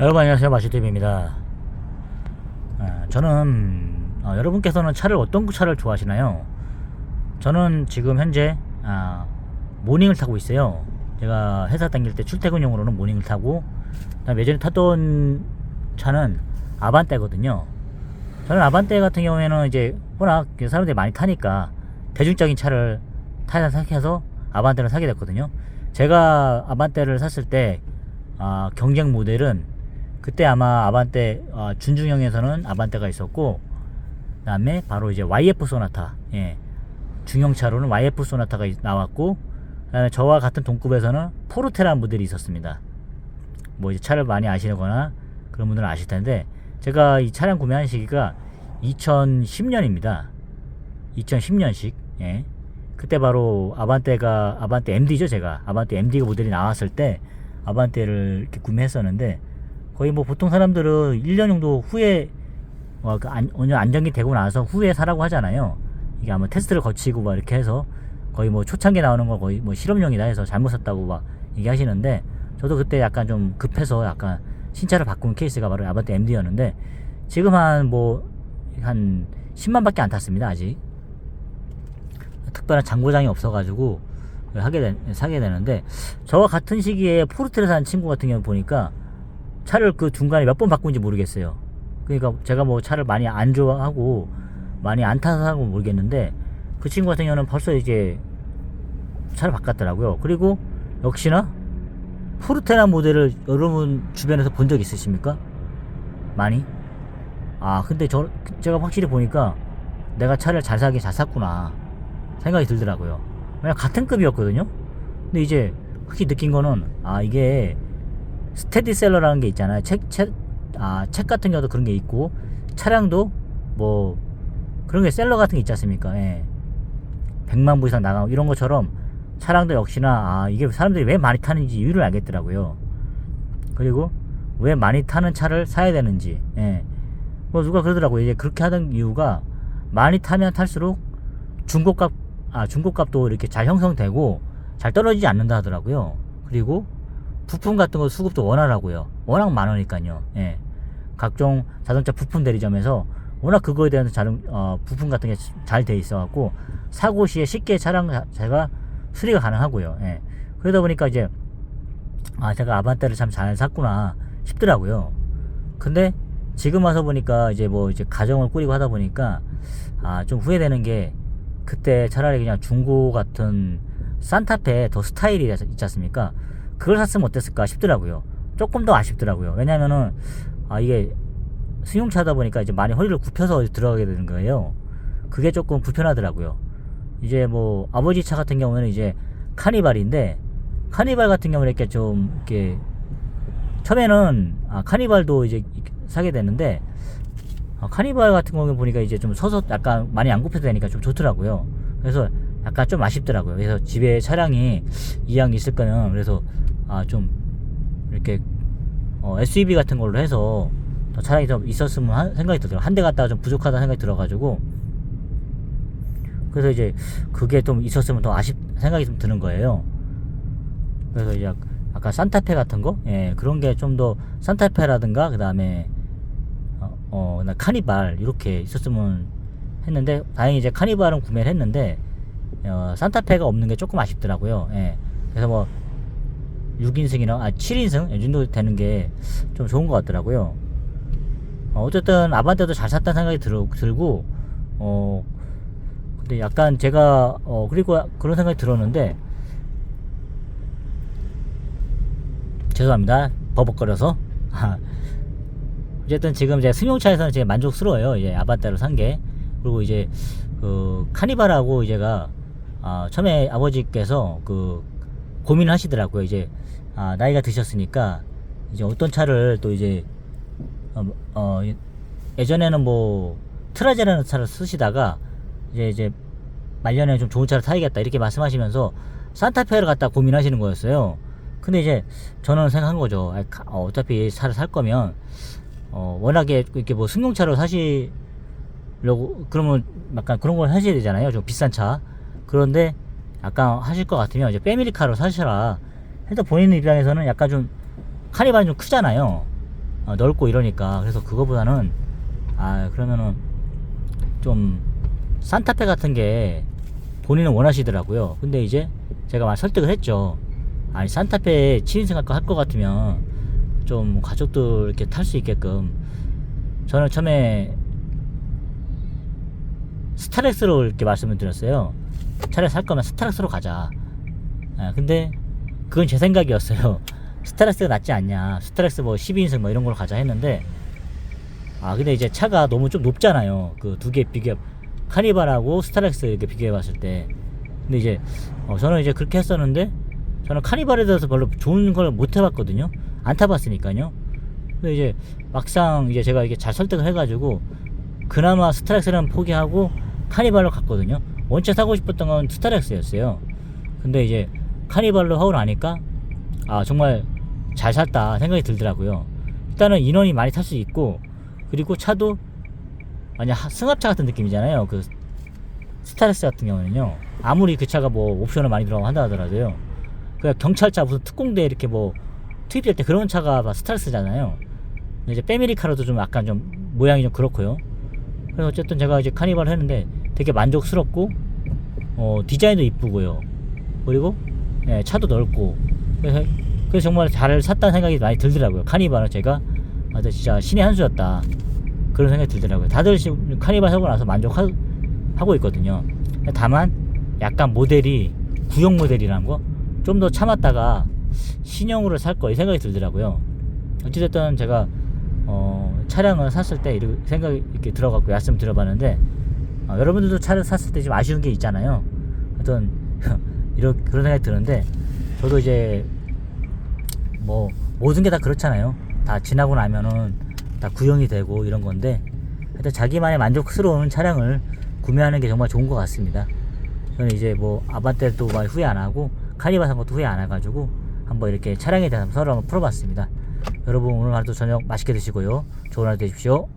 여러분 안녕하세요, 마시TV입니다. 저는 여러분께서는 차를 어떤 차를 좋아하시나요? 저는 지금 현재 모닝을 타고 있어요. 제가 회사 다닐 때 출퇴근용으로는 모닝을 타고, 그다음에 예전에 타던 차는 아반떼거든요. 저는 아반떼 같은 경우에는 이제 워낙 사람들이 많이 타니까 대중적인 차를 타야 생각해서 아반떼를 사게 됐거든요. 제가 아반떼를 샀을 때 경쟁 모델은 그때 아마 아반떼 준중형에서는 아반떼가 있었고, 그 다음에 바로 이제 YF 소나타, 중형차로는 YF 소나타가 나왔고, 그 다음에 저와 같은 동급에서는 포르테라는 모델이 있었습니다. 뭐 이제 차를 많이 아시거나 그런 분들은 아실 텐데, 제가 이 차량 구매한 시기가 2010년입니다. 2010년식. 그때 바로 아반떼 MD죠. 제가 아반떼 MD가 모델이 나왔을 때 아반떼를 이렇게 구매했었는데, 거의 뭐 보통 사람들은 1년 정도 후에 안정이 되고 나서 후에 사라고 하잖아요. 이게 아마 테스트를 거치고 막 이렇게 해서 거의 뭐 초창기에 나오는 거 거의 뭐 실험용이다 해서 잘못 샀다고 막 얘기하시는데, 저도 그때 약간 좀 급해서 약간 신차를 바꾼 케이스가 바로 아반떼 MD였는데, 지금 한 10만밖에 안 탔습니다. 아직 특별한 장고장이 없어가지고 사게 되는데, 저와 같은 시기에 포르테를 산 친구 같은 경우 보니까 차를 그 중간에 몇 번 바꾼지 모르겠어요. 그러니까 제가 뭐 차를 많이 안 좋아하고 많이 안 타서 하고 모르겠는데, 그 친구 같은 경우는 벌써 이제 차를 바꿨더라고요. 그리고 역시나 포르테라 모델을 여러분 주변에서 본 적 있으십니까? 많이? 근데 제가 확실히 보니까 내가 차를 잘 샀구나 생각이 들더라고요. 왜냐면 같은 급이었거든요. 근데 이제 확실히 느낀 거는 이게 스테디셀러라는 게 있잖아요. 책 같은 경우도 그런 게 있고, 차량도 뭐 그런 게 셀러 같은 게 있지 않습니까? 100만 부 이상 나가고 이런 것처럼 차량도 역시나 이게 사람들이 왜 많이 타는지 이유를 알겠더라고요. 그리고 왜 많이 타는 차를 사야 되는지. 뭐 누가 그러더라고요. 이제 그렇게 하던 이유가, 많이 타면 탈수록 중고값도 이렇게 잘 형성되고 잘 떨어지지 않는다 하더라고요. 그리고 부품 같은 거 수급도 원활하고요. 워낙 많으니까요. 각종 자동차 부품 대리점에서 워낙 그거에 대한 부품 같은 게 잘 돼 있어갖고 사고 시에 쉽게 차량 자체가 수리가 가능하고요. 그러다 보니까 이제 제가 아반떼를 참 잘 샀구나 싶더라고요. 근데 지금 와서 보니까 이제 가정을 꾸리고 하다 보니까 좀 후회되는 게, 그때 차라리 그냥 중고 같은 산타페 더 스타일이 있지 않습니까? 그걸 샀으면 어땠을까 싶더라고요. 조금 더 아쉽더라고요. 왜냐면은 이게 승용차다 보니까 이제 많이 허리를 굽혀서 들어가게 되는 거예요. 그게 조금 불편하더라고요. 이제 뭐 아버지 차 같은 경우는 이제 카니발인데, 카니발 같은 경우는 이렇게 처음에는 카니발도 이제 사게 됐는데, 카니발 같은 경우는 보니까 이제 좀 서서 약간 많이 안 굽혀도 되니까 좀 좋더라고요. 그래서 약간 좀 아쉽더라고요. 그래서 집에 차량이 이왕 있을 거는, 그래서 좀 이렇게 SUV 같은 걸로 해서 더 차량이 좀 있었으면 생각이 들더라고요. 한 대 갖다가 좀 부족하다는 생각이 들어가지고, 그래서 이제 그게 좀 있었으면 더 생각이 좀 드는 거예요. 그래서 이제 아까 산타페 같은 거, 그런 게 좀 더, 산타페라든가 그 다음에 카니발 이렇게 있었으면 했는데, 다행히 이제 카니발은 구매를 했는데 산타페가 없는 게 조금 아쉽더라고요. 그래서 뭐 6인승이나 7인승 이 정도 되는 게 좀 좋은 것 같더라고요. 어쨌든 아반떼도 잘 샀다는 생각이 들고, 근데 약간 제가 그리고 그런 생각이 들었는데, 죄송합니다, 버벅거려서. 어쨌든 지금 이제 승용차에서는 제 만족스러워요. 이제 아반떼로 산 게. 그리고 이제 그 카니발하고 제가 처음에 아버지께서 고민하시더라고요. 이제 나이가 드셨으니까 이제 어떤 차를 또 이제 예전에는 뭐 트라제라는 차를 쓰시다가 이제 말년에 좀 좋은 차를 타야겠다 이렇게 말씀하시면서 산타페를 갖다 고민하시는 거였어요. 근데 이제 저는 생각한 거죠. 어차피 차를 살 거면 워낙에 이렇게 뭐 승용차로 사시려고 그러면 약간 그런 걸 하셔야 되잖아요. 좀 비싼 차. 그런데 약간 하실 것 같으면 이제 패밀리카로 사셔라. 일단 본인 입장에서는 약간 좀 카니발은 좀 크잖아요. 넓고 이러니까. 그래서 그거보다는 그러면은 좀 산타페 같은 게 본인은 원하시더라고요. 근데 이제 제가 막 설득을 했죠. 아니 산타페 7인승 할 것 같으면 좀 가족들 이렇게 탈 수 있게끔, 저는 처음에 스타렉스로 이렇게 말씀을 드렸어요. 차라리 살 거면 스타렉스로 가자. 근데 그건 제 생각이었어요. 스타렉스가 낫지 않냐, 스타렉스 뭐 12인승 뭐 이런 걸로 가자 했는데, 근데 이제 차가 너무 좀 높잖아요. 그 두 개 비교, 카니발하고 스타렉스 이렇게 비교해 봤을 때. 근데 이제 저는 이제 그렇게 했었는데, 저는 카니발에 대해서 별로 좋은 걸 못 해봤거든요. 안 타봤으니까요. 근데 이제 막상 이제 제가 이게 잘 설득을 해가지고 그나마 스타렉스는 포기하고 카니발로 갔거든요. 원체 사고 싶었던 건 스타렉스였어요. 근데 이제 카니발로 하고 나니까 정말 잘 샀다 생각이 들더라고요. 일단은 인원이 많이 탈 수 있고, 그리고 차도 완전 승합차 같은 느낌이잖아요. 그 스타렉스 같은 경우는요, 아무리 그 차가 뭐 옵션을 많이 들어가고 한다 하더라도요, 그냥 경찰차 무슨 특공대 이렇게 뭐 투입될 때 그런 차가 스타렉스잖아요. 근데 이제 패밀리카로도 좀 약간 좀 모양이 좀 그렇고요. 그래서 어쨌든 제가 이제 카니발 했는데 되게 만족스럽고, 디자인도 이쁘고요. 그리고 차도 넓고, 그래서 정말 잘 샀다는 생각이 많이 들더라고요. 카니발은 제가 진짜 신의 한 수였다, 그런 생각이 들더라고요. 다들 지금 카니발 사고 나서 만족하고 있거든요. 다만 약간 모델이 구형 모델이라는 거 좀 더 참았다가 신형으로 살 거 이 생각이 들더라고요. 어찌됐든 제가 차량을 샀을 때 이렇게 생각이 이렇게 들어갖고 말씀 드려봤는데, 여러분들도 차를 샀을 때 좀 아쉬운 게 있잖아요. 하여튼 그런 생각이 드는데, 저도 이제 뭐 모든 게 다 그렇잖아요. 다 지나고 나면은 다 구형이 되고 이런 건데, 하여튼 자기만의 만족스러운 차량을 구매하는 게 정말 좋은 것 같습니다. 저는 이제 뭐 아반떼도 막 후회 안 하고 카니발 산 것도 후회 안 해가지고 한번 이렇게 차량에 대해서 서로 한번 풀어봤습니다. 여러분 오늘 하루도 저녁 맛있게 드시고요. 좋은 하루 되십시오.